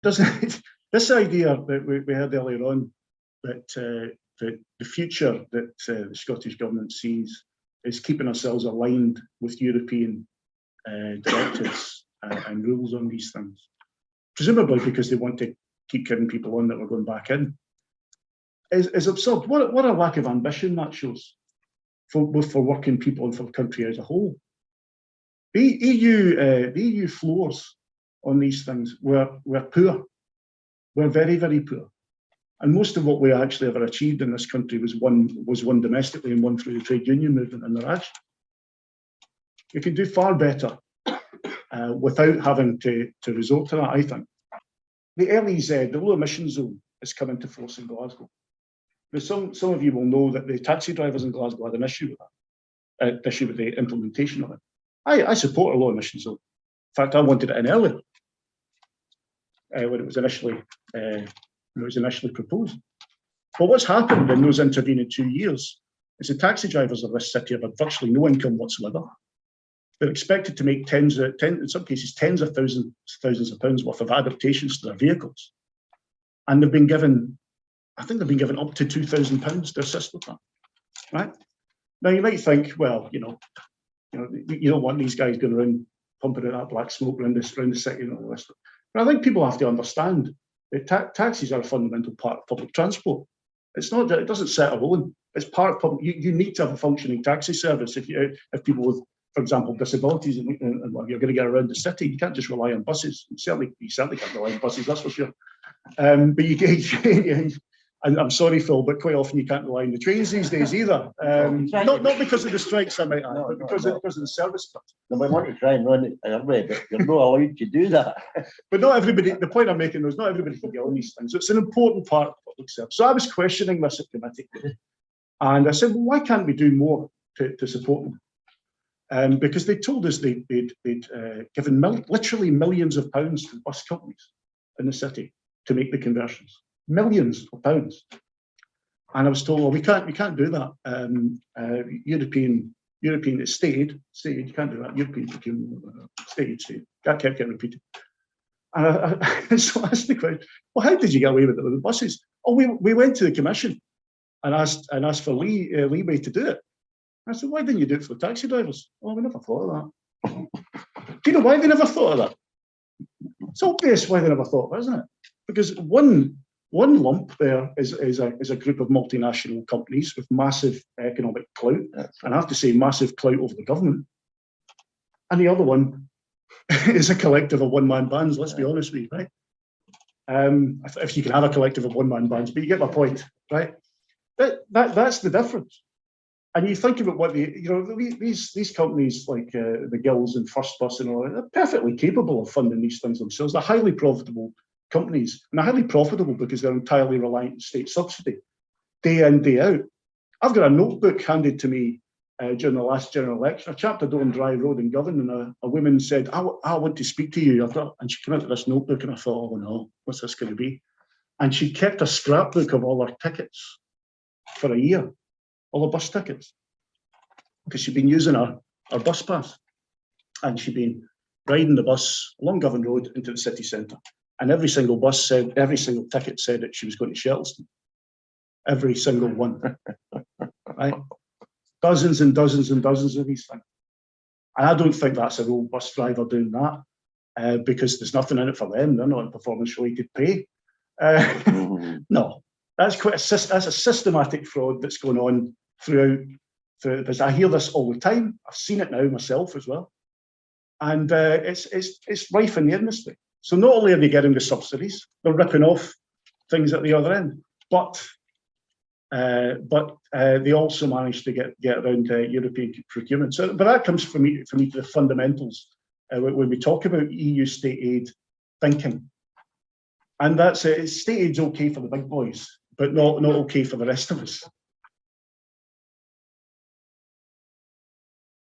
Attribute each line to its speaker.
Speaker 1: doesn't it, this idea that we heard earlier on, that the future that the Scottish Government sees is keeping ourselves aligned with European directives and rules on these things, presumably because they want to keep giving people on that we're going back in, is absurd. What a lack of ambition that shows, both for working people and for the country as a whole. The EU floors on these things were poor. We're very, very poor. And most of what we actually ever achieved in this country was won domestically and won through the trade union movement and the Raj. We can do far better without having to resort to that, I think. The LEZ, the low emission zone, is coming to force in Glasgow. Now, some of you will know that the taxi drivers in Glasgow had an issue with that, issue with the implementation of it. I support a low emission zone. In fact, I wanted it in earlier when it was initially proposed. But what's happened in those intervening 2 years is the taxi drivers of this city have had virtually no income whatsoever. They're expected to make in some cases tens of thousands of pounds worth of adaptations to their vehicles, and they've been given, I think they've been given up to £2,000 to assist with that. Right now, you might think, well, you don't want these guys going around pumping out that black smoke around the city and all the rest of it. But I think people have to understand that taxis are a fundamental part of public transport. It's not that it doesn't set alone. It's part of public. You need to have a functioning taxi service if people with, for example, disabilities and you're going to get around the city. You can't just rely on buses. You certainly can't rely on buses, that's for sure. But and I'm sorry, Phil, but quite often you can't rely on the trains these days either. Not because of the strikes, I might add, but because of the service cuts.
Speaker 2: No, we want to try and run it early, but you're not allowed to do that.
Speaker 1: But not everybody, the point I'm making is not everybody can get on these things. So it's an important part of public service. So I was questioning this at committee, and I said, well, why can't we do more to support them? Because they told us they'd given literally millions of pounds to bus companies in the city to make the conversions. Millions of pounds. And I was told, well, we can't do that. European state aid, you can't do that. European procurement, state aid. That kept getting repeated. And so I asked the question, well, how did you get away with it with the buses? Oh, we went to the commission and asked for leeway to do it. I said, why didn't you do it for the taxi drivers? Oh, we never thought of that. Do you know why they never thought of that? It's obvious why they never thought of it, isn't it? Because one lump there is a group of multinational companies with massive economic clout, and I have to say massive clout over the government. And the other one is a collective of one-man bands, let's be honest with you, right? If you can have a collective of one-man bands, but you get my point, right? That's the difference. And you think about what these companies like the Gills and First Bus and all that, they're perfectly capable of funding these things themselves. They're highly profitable companies, and they're highly profitable because they're entirely reliant on state subsidy, day in, day out. I've got a notebook handed to me during the last general election. I chapped a door on Dry Road in Govan, and a woman said, I want to speak to you. And she came out with this notebook, and I thought, oh no, what's this going to be? And she kept a scrapbook of all her tickets for a year, all the bus tickets, because she'd been using her bus pass, and she'd been riding the bus along Govan Road into the city centre. And every single ticket said that she was going to Shettleston. Every single one. Right? Dozens and dozens and dozens of these things. And I don't think that's a real bus driver doing that because there's nothing in it for them. They're not on performance-related pay. No, that's a systematic fraud that's going on throughout. Because I hear this all the time. I've seen it now myself as well. And it's rife in the industry. So not only are they getting the subsidies, they're ripping off things at the other end, but they also manage to get around European procurement. So, but that comes for me to the fundamentals when we talk about EU state aid thinking, and that's state aid's okay for the big boys, but not okay for the rest of us.